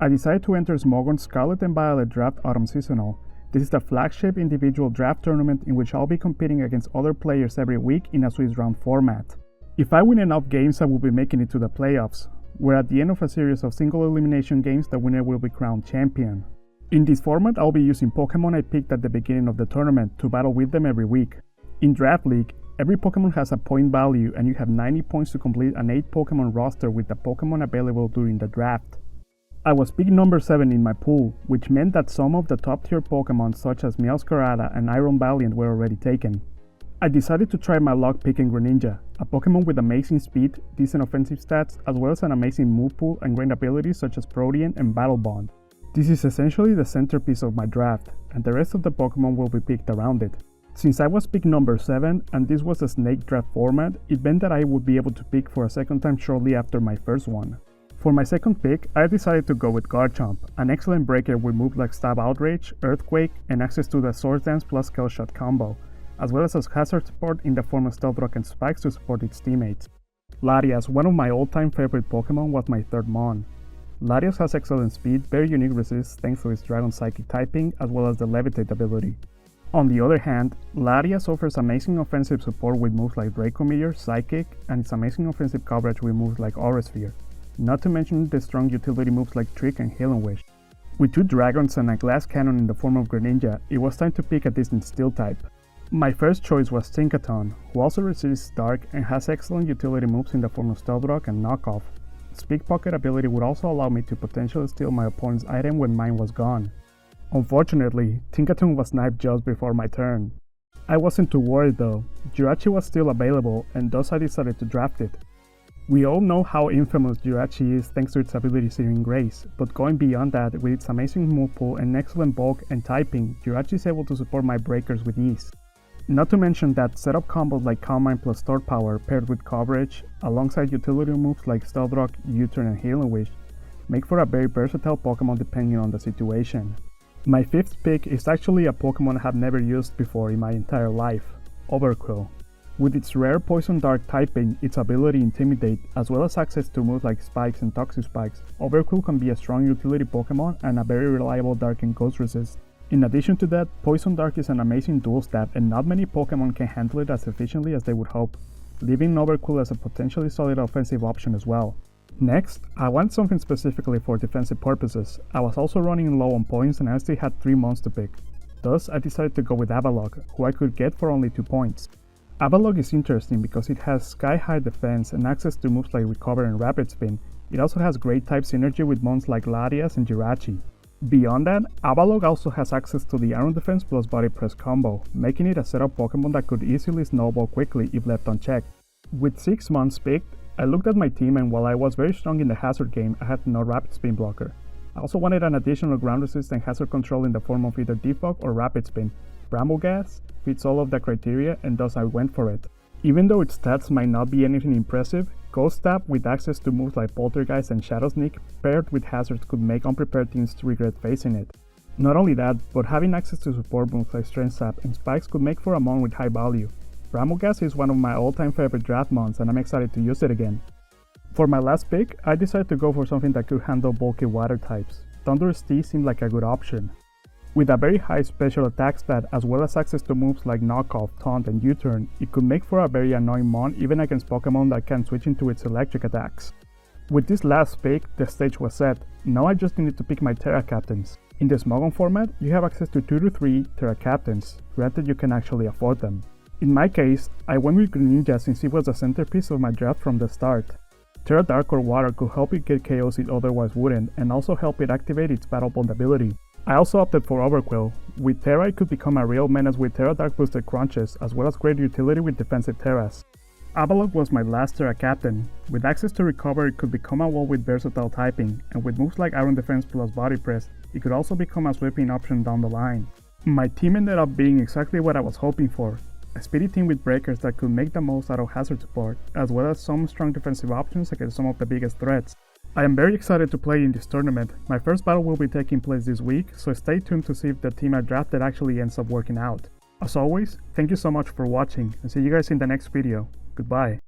I decided to enter Smogon's Scarlet and Violet Draft Autumn Seasonal. This is the flagship individual draft tournament in which I'll be competing against other players every week in a Swiss round format. If I win enough games, I will be making it to the playoffs, where at the end of a series of single elimination games, the winner will be crowned champion. In this format, I'll be using Pokemon I picked at the beginning of the tournament to battle with them every week. In Draft League, every Pokemon has a point value and you have 90 points to complete an 8 Pokemon roster with the Pokemon available during the draft. I was pick number 7 in my pool, which meant that some of the top tier Pokemon such as Meowscarada and Iron Valiant were already taken. I decided to try my luck picking Greninja, a Pokemon with amazing speed, decent offensive stats, as well as an amazing move pool and great abilities such as Protean and Battle Bond. This is essentially the centerpiece of my draft, and the rest of the Pokemon will be picked around it. Since I was pick number 7 and this was a snake draft format, it meant that I would be able to pick for a second time shortly after my first one. For my second pick, I decided to go with Garchomp, an excellent breaker with moves like Stab Outrage, Earthquake, and access to the Swords Dance plus Scale Shot combo, as well as hazard support in the form of Stealth Rock and Spikes to support its teammates. Latias, one of my all-time favorite Pokemon, was my third Mon. Latias has excellent speed, very unique resist thanks to its Dragon Psychic typing, as well as the Levitate ability. On the other hand, Latias offers amazing offensive support with moves like Draco Meteor, Psychic, and its amazing offensive coverage with moves like Aura Sphere. Not to mention the strong utility moves like Trick and Healing Wish. With 2 dragons and a glass cannon in the form of Greninja, it was time to pick a decent steel type. My first choice was Tinkaton, who also resists Dark and has excellent utility moves in the form of Stealth Rock and Knockoff. Its Pickpocket ability would also allow me to potentially steal my opponent's item when mine was gone. Unfortunately, Tinkaton was sniped just before my turn. I wasn't too worried though, Jirachi was still available and thus I decided to draft it. We all know how infamous Jirachi is thanks to its ability Searing Grace, but going beyond that, with its amazing move pool and excellent bulk and typing, Jirachi is able to support my breakers with ease. Not to mention that setup combos like Calm Mind plus Sword Power paired with coverage, alongside utility moves like Stealth Rock, U-Turn and Healing Wish, make for a very versatile Pokemon depending on the situation. My 5th pick is actually a Pokemon I have never used before in my entire life, Overqwil. With its rare Poison Dark typing, its ability Intimidate, as well as access to moves like Spikes and Toxic Spikes, Overqwil can be a strong utility Pokemon and a very reliable Dark and Ghost resist. In addition to that, Poison Dark is an amazing dual stab and not many Pokemon can handle it as efficiently as they would hope, leaving Overqwil as a potentially solid offensive option as well. Next, I want something specifically for defensive purposes. I was also running low on points and I still had 3 months to pick. Thus, I decided to go with Avalok, who I could get for only 2 points. Avalok is interesting because it has sky-high defense and access to moves like Recover and Rapid Spin. It also has great type synergy with mons like Latias and Jirachi. Beyond that, Avalok also has access to the Iron Defense plus Body Press combo, making it a setup Pokemon that could easily snowball quickly if left unchecked. With 6 months picked, I looked at my team and while I was very strong in the Hazard game, I had no Rapid Spin blocker. I also wanted an additional ground resist and hazard control in the form of either Defog or Rapid Spin. Bramblegas fits all of the criteria and thus I went for it. Even though its stats might not be anything impressive, Ghost Stab with access to moves like Poltergeist and Shadow Sneak paired with hazards could make unprepared teams regret facing it. Not only that, but having access to support moves like Strength Sap and Spikes could make for a mon with high value. Bramblegas is one of my all-time favorite draft mons and I'm excited to use it again. For my last pick, I decided to go for something that could handle bulky water types. Thundurus T seemed like a good option. With a very high special attack stat as well as access to moves like Knockoff, Taunt and U-Turn, it could make for a very annoying mon even against Pokemon that can switch into its electric attacks. With this last pick, the stage was set. Now I just needed to pick my Terra Captains. In the Smogon format, you have access to 2 to 3 Terra Captains, granted you can actually afford them. In my case, I went with Greninja since it was the centerpiece of my draft from the start. Terra Dark or Water could help it get KOs it otherwise wouldn't, and also help it activate its Battle Bond ability. I also opted for Overqwil. With Terra it could become a real menace with Terra Dark boosted crunches, as well as great utility with defensive Terras. Avalok was my last Terra Captain. With access to Recover it could become a wall with versatile typing, and with moves like Iron Defense plus Body Press, it could also become a sweeping option down the line. My team ended up being exactly what I was hoping for. A speedy team with breakers that could make the most out of hazard support, as well as some strong defensive options against some of the biggest threats. I am very excited to play in this tournament. My first battle will be taking place this week, so stay tuned to see if the team I drafted actually ends up working out. As always, thank you so much for watching and see you guys in the next video. Goodbye.